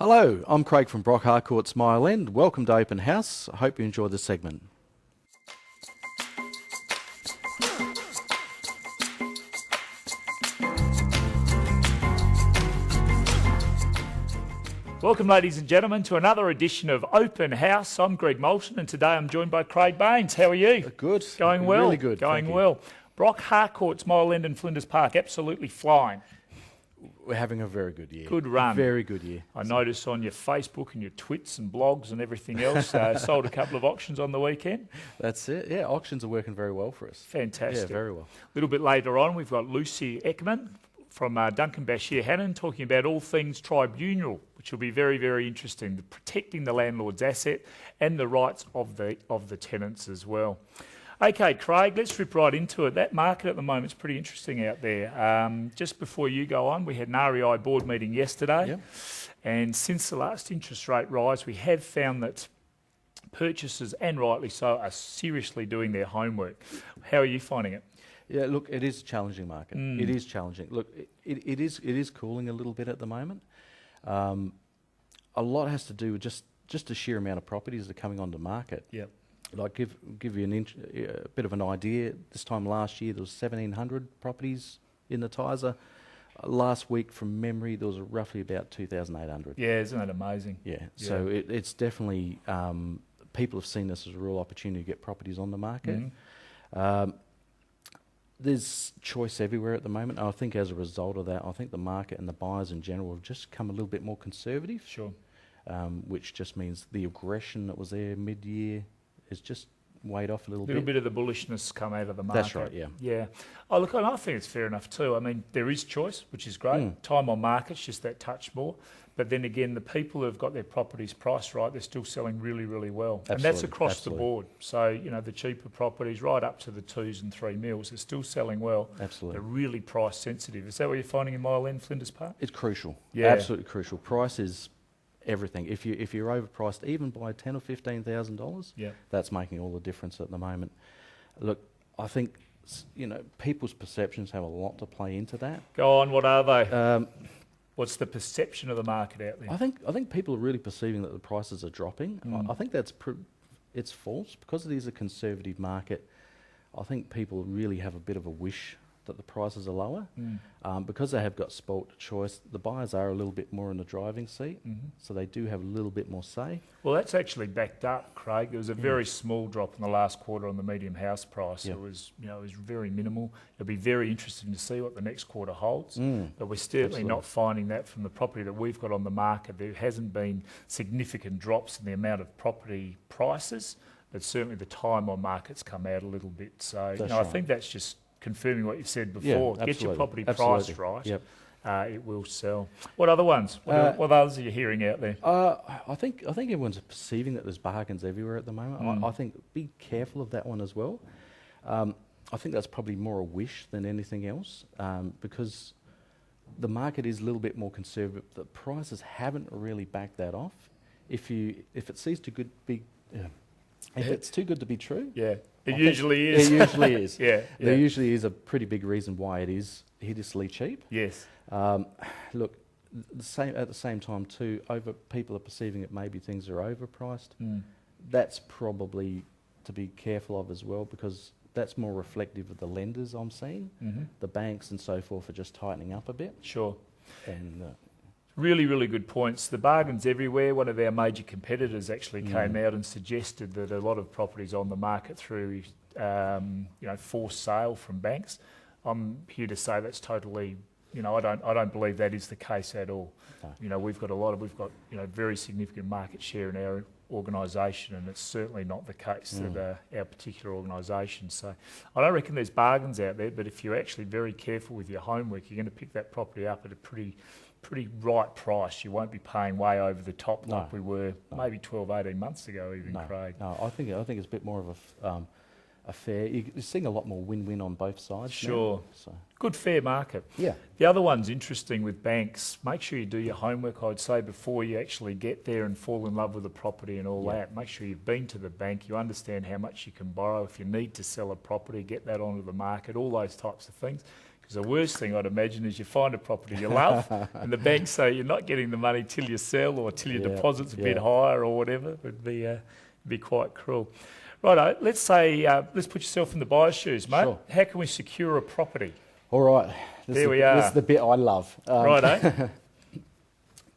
Hello, I'm Craig from Brock Harcourt's Mile End. Welcome to Open House. I hope you enjoy this segment. Welcome, ladies and gentlemen, to another edition of Open House. I'm Greg Moulton, and today I'm joined by Craig Baynes. How are you? Good. Going well. Really good. Going well. Brock Harcourt's Mile End and Flinders Park, absolutely flying. We're having a very good year. Good run. Very good year. I noticed on your Facebook and your twits and blogs and everything else, sold a couple of auctions on the weekend. That's it. Yeah, auctions are working very well for us. Fantastic. Yeah, very well. A little bit later on, we've got Lucy Ekman from Duncan Bashir Hannon talking about all things tribunal, which will be very, very interesting, protecting the landlord's asset and the rights of the tenants as well. Okay, Craig, let's rip right into it. That market at the moment is pretty interesting out there. Just before you go on, we had an REI board meeting yesterday, Yep. and since the last interest rate rise, we have found that purchasers, and rightly so, are seriously doing their homework. How are you finding it? Yeah, look, it is a challenging market. It is challenging. Look, it is cooling a little bit at the moment. A lot has to do with just the sheer amount of properties that are coming onto the market. Yep. Like give you a bit of an idea. This time last year there was 1,700 properties in the Tizer. Last week, from memory, there was roughly about 2,800. Yeah, isn't that amazing? Yeah. So it's definitely people have seen this as a real opportunity to get properties on the market. There's choice everywhere at the moment. I think as a result of that, I think the market and the buyers in general have just come a little bit more conservative. Sure. Which just means the aggression that was there mid-year has just weighed off a little bit. A little bit of the bullishness come out of the market. That's right, yeah. Yeah. Oh, look, and I think it's fair enough too. I mean, there is choice, which is great. Time on market's just that touch more. But then again, the people who have got their properties priced right, they're still selling really, really well. Absolutely, and that's across absolutely. the board. So, you know, the cheaper properties right up to the 2s and 3 mils are still selling well. Absolutely. They're really price sensitive. Is that what you're finding in Mile End, Flinders Park? It's crucial. Yeah. Absolutely crucial. Price is everything. If you're overpriced even by $10,000 or $15,000, Yeah. that's making all the difference at the moment. Look, I think people's perceptions have a lot to play into that. Go on, what are they? What's the perception of the market out there? I think people are really perceiving that the prices are dropping. I think it's false because it is a conservative market. I think people really have a bit of a wish that the prices are lower. Because they have got spoilt choice, the buyers are a little bit more in the driving seat, so they do have a little bit more say. Well, that's actually backed up, Craig. There was a very small drop in the last quarter on the medium house price. Yeah. It was very minimal. It'll be very interesting to see what the next quarter holds. But we're certainly Absolutely. not finding that from the property that we've got on the market. There hasn't been significant drops in the amount of property prices, but certainly the time on market's come out a little bit. So That's I right. think that's just confirming what you said before. Yeah, Get your absolutely. property Absolutely. priced right. Yep. It will sell. What other ones? What others are you hearing out there? I think everyone's perceiving that there's bargains everywhere at the moment. I think be careful of that one as well. I think that's probably more a wish than anything else because the market is a little bit more conservative. The prices haven't really backed that off. If it's too good to be true, Yeah, it usually is. It usually is. Yeah. There usually is a pretty big reason why it is hideously cheap. Yes. Look, at the same time too, people are perceiving that maybe things are overpriced. That's probably to be careful of as well because that's more reflective of the lenders I'm seeing. The banks and so forth are just tightening up a bit. Sure. And Really, really good points. The bargain's everywhere. One of our major competitors actually came out and suggested that a lot of properties on the market through, forced sale from banks. I'm here to say that's totally, I don't believe that is the case at all. No. We've got very significant market share in our organisation, and it's certainly not the case that our particular organisation. So I don't reckon there's bargains out there, but if you're actually very careful with your homework, you're going to pick that property up at a pretty right price. You won't be paying way over the top like we were maybe 12, 18 months ago even, Craig. No, I think it's a bit more of a fair. You're seeing a lot more win-win on both sides. Sure. Now, so. Good fair market. Yeah. The other one's interesting with banks. Make sure you do your homework, I'd say, before you actually get there and fall in love with the property and all that. Make sure you've been to the bank, you understand how much you can borrow. If you need to sell a property, get that onto the market, all those types of things. Because the worst thing I'd imagine is you find a property you love and the bank say you're not getting the money till you sell or till your deposit's a bit higher or whatever. It would be quite cruel. Righto, let's say, let's put yourself in the buyer's shoes, mate. Sure. How can we secure a property? All right. This is the bit I love. Righto.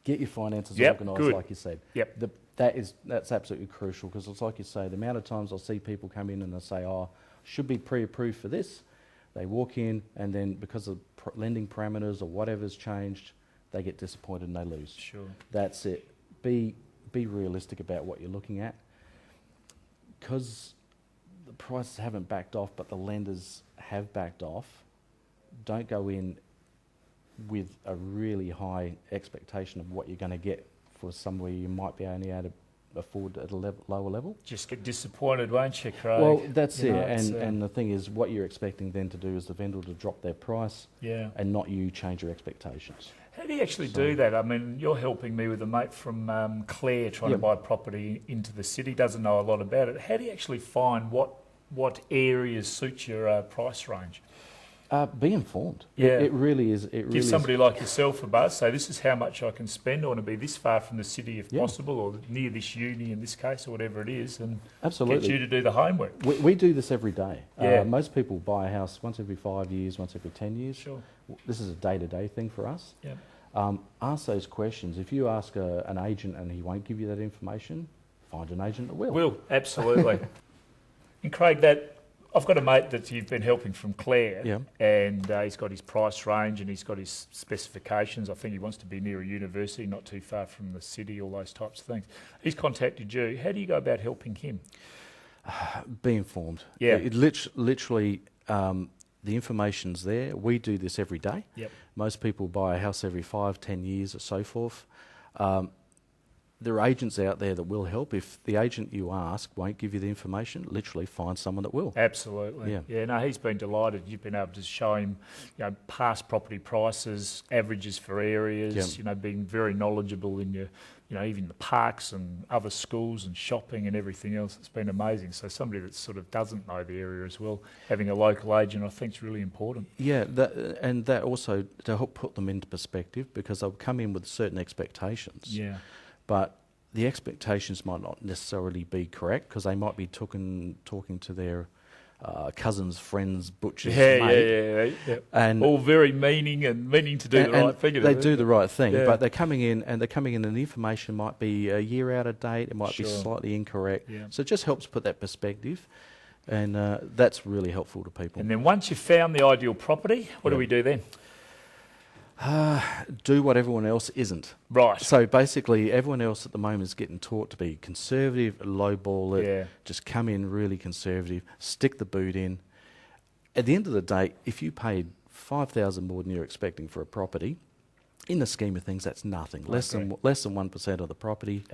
Get your finances Yep, organised, good. like you said. Yep. That's absolutely crucial, because it's like you say, the amount of times I'll see people come in and they say, oh, should be pre-approved for this. They walk in, and then because of lending parameters or whatever's changed, they get disappointed and they lose. Sure. That's it. Be realistic about what you're looking at. Because the prices haven't backed off, but the lenders have backed off, don't go in with a really high expectation of what you're going to get for somewhere you might be only able to afford at a lower level. Just get disappointed, won't you, Craig? Well, that's You it. know, And the thing is, what you're expecting then to do is the vendor to drop their price and not you change your expectations. How do you actually do that? I mean, you're helping me with a mate from Clare trying to buy property into the city, doesn't know a lot about it. How do you actually find what areas suit your price range? Be informed. Yeah. It really is. Give somebody like yourself a buzz, say this is how much I can spend. I want to be this far from the city if possible, or near this uni in this case, or whatever it is, and absolutely get you to do the homework. We do this every day. Yeah. Most people buy a house once every 5 years, once every 10 years. Sure. This is a day-to-day thing for us. Yeah. Ask those questions. If you ask an agent and he won't give you that information, find an agent that will. Will, absolutely. And Craig, I've got a mate that you've been helping from Clare, and he's got his price range and he's got his specifications. I think he wants to be near a university, not too far from the city, all those types of things. He's contacted you. How do you go about helping him? Be informed. Yeah. Literally, the information's there. We do this every day. Yep. Most people buy a house every 5, 10 years or so forth. There are agents out there that will help. If the agent you ask won't give you the information, literally find someone that will. Absolutely. Yeah, no, he's been delighted. You've been able to show him, past property prices, averages for areas, being very knowledgeable in your, even the parks and other schools and shopping and everything else. It's been amazing. So somebody that sort of doesn't know the area as well, having a local agent, I think is really important. Yeah, that also to help put them into perspective, because they'll come in with certain expectations. Yeah. But the expectations might not necessarily be correct, because they might be talking to their cousins, friends, butchers, mate. Yeah. And all very meaning to do the right thing. They do the right thing, but they're coming in and the information might be a year out of date. It might be slightly incorrect. Yeah. So it just helps put that perspective, and that's really helpful to people. And then once you've found the ideal property, what do we do then? Do what everyone else isn't. Right. So basically, everyone else at the moment is getting taught to be conservative, lowball it, just come in really conservative, stick the boot in. At the end of the day, if you paid $5,000 more than you're expecting for a property, in the scheme of things, that's nothing. Less than 1% of the property,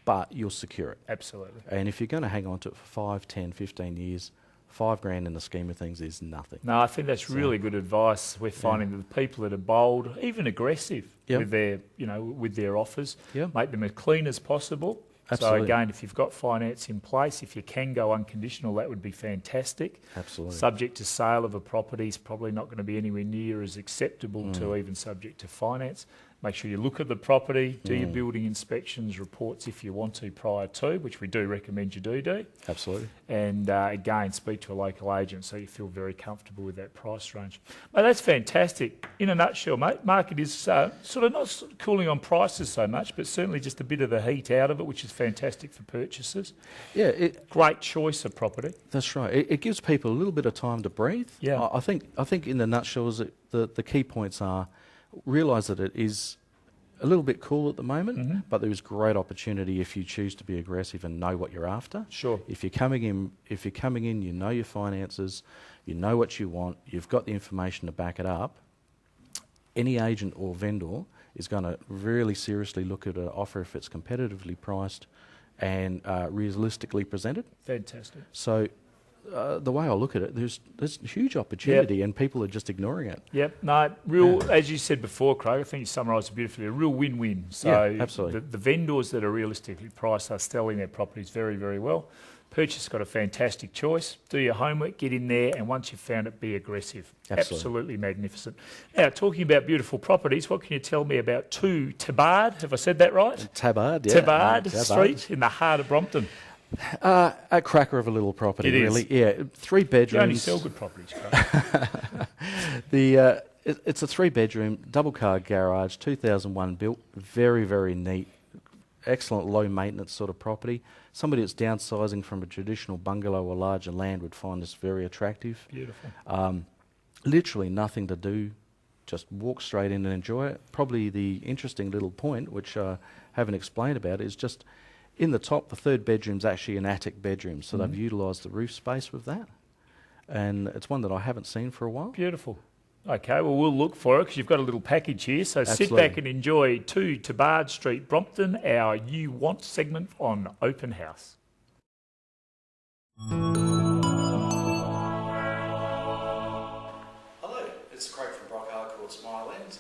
but you'll secure it. Absolutely. And if you're going to hang on to it for 5, 10, 15 years, $5,000 in the scheme of things is nothing. No, I think that's really good advice. We're finding that the people that are bold, even aggressive with their, with their offers, make them as clean as possible. Absolutely. So again, if you've got finance in place, if you can go unconditional, that would be fantastic. Absolutely. Subject to sale of a property is probably not going to be anywhere near as acceptable to even subject to finance. Make sure you look at the property, do your building inspections, reports if you want to prior to, which we do recommend you do. Absolutely. And again, speak to a local agent so you feel very comfortable with that price range. Mate, that's fantastic. In a nutshell, mate, market is sort of not cooling on prices so much, but certainly just a bit of the heat out of it, which is fantastic for purchasers. Yeah. Great choice of property. That's right. It gives people a little bit of time to breathe. Yeah. I think in the nutshell is the key points are, realise that it is a little bit cool at the moment, but there is great opportunity if you choose to be aggressive and know what you're after. Sure. If you're coming in, you know your finances, you know what you want, you've got the information to back it up. Any agent or vendor is going to really seriously look at an offer if it's competitively priced and realistically presented. Fantastic. So the way I look at it, there's huge opportunity and people are just ignoring it. Yep. No, as you said before, Craig, I think you summarised it beautifully, a real win-win. So absolutely. The vendors that are realistically priced are selling their properties very, very well. Purchase got a fantastic choice. Do your homework, get in there, and once you've found it, be aggressive. Absolutely magnificent. Now, talking about beautiful properties, what can you tell me about 2 Tabard? Have I said that right? Tabard, yeah. Tabard Street in the heart of Brompton. A cracker of a little property, really. Yeah, 3 bedrooms. You only sell good properties, Craig. It's a 3-bedroom, double-car garage, 2001 built, very, very neat, excellent low-maintenance sort of property. Somebody that's downsizing from a traditional bungalow or larger land would find this very attractive. Beautiful. Literally nothing to do, just walk straight in and enjoy it. Probably the interesting little point, which I haven't explained about, is just in the top, the 3rd bedroom's actually an attic bedroom, so they've utilised the roof space with that. And it's one that I haven't seen for a while. Beautiful. Okay, well, we'll look for it because you've got a little package here. So Absolutely. Sit back and enjoy 2 Tabard Street, Brompton, our You Want segment on Open House. Hello, it's Craig from Brock Harcourt's Mile End.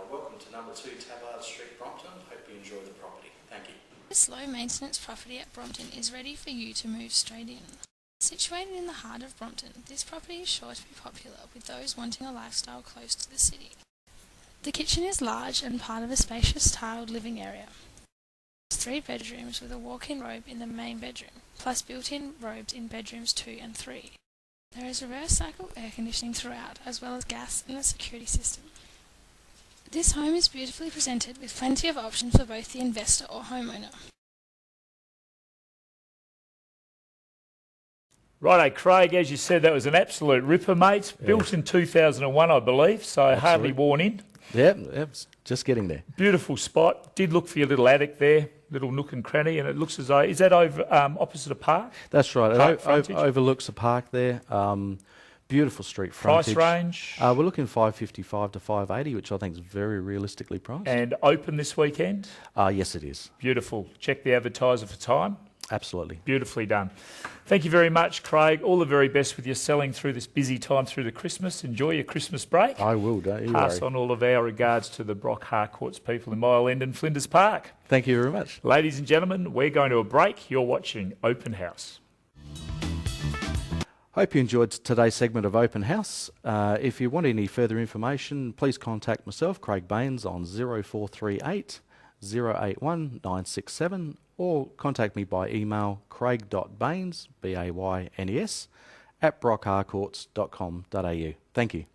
Welcome to number 2 Tabard Street, Brompton. Hope you enjoy the property. Thank you. This low-maintenance property at Brompton is ready for you to move straight in. Situated in the heart of Brompton, this property is sure to be popular with those wanting a lifestyle close to the city. The kitchen is large and part of a spacious tiled living area. 3 bedrooms with a walk-in robe in the main bedroom, plus built-in robes in bedrooms 2 and 3. There is reverse cycle air conditioning throughout, as well as gas and a security system. This home is beautifully presented with plenty of options for both the investor or homeowner. Righto, Craig, as you said, that was an absolute ripper, mate. Yeah. Built in 2001, I believe, so Absolutely. Hardly worn in. Yep, just getting there. Beautiful spot. Did look for your little attic there, little nook and cranny, and it looks as though, is that over opposite a park? That's right. It overlooks a park there. Beautiful street frontage. Price range? We're looking 555 to 580, which I think is very realistically priced. And open this weekend? Yes, it is. Beautiful. Check the advertiser for time. Absolutely. Beautifully done. Thank you very much, Craig. All the very best with your selling through this busy time through the Christmas. Enjoy your Christmas break. I will, don't you Pass worry. on all of our regards to the Brock Harcourt's people in Mile End and Flinders Park. Thank you very much. Ladies and gentlemen, we're going to a break. You're watching Open House. Hope you enjoyed today's segment of Open House. If you want any further information, please contact myself, Craig Baynes, on 0438 081 967, or contact me by email craig.baynes, Baynes, @brockharcourts.com.au. Thank you.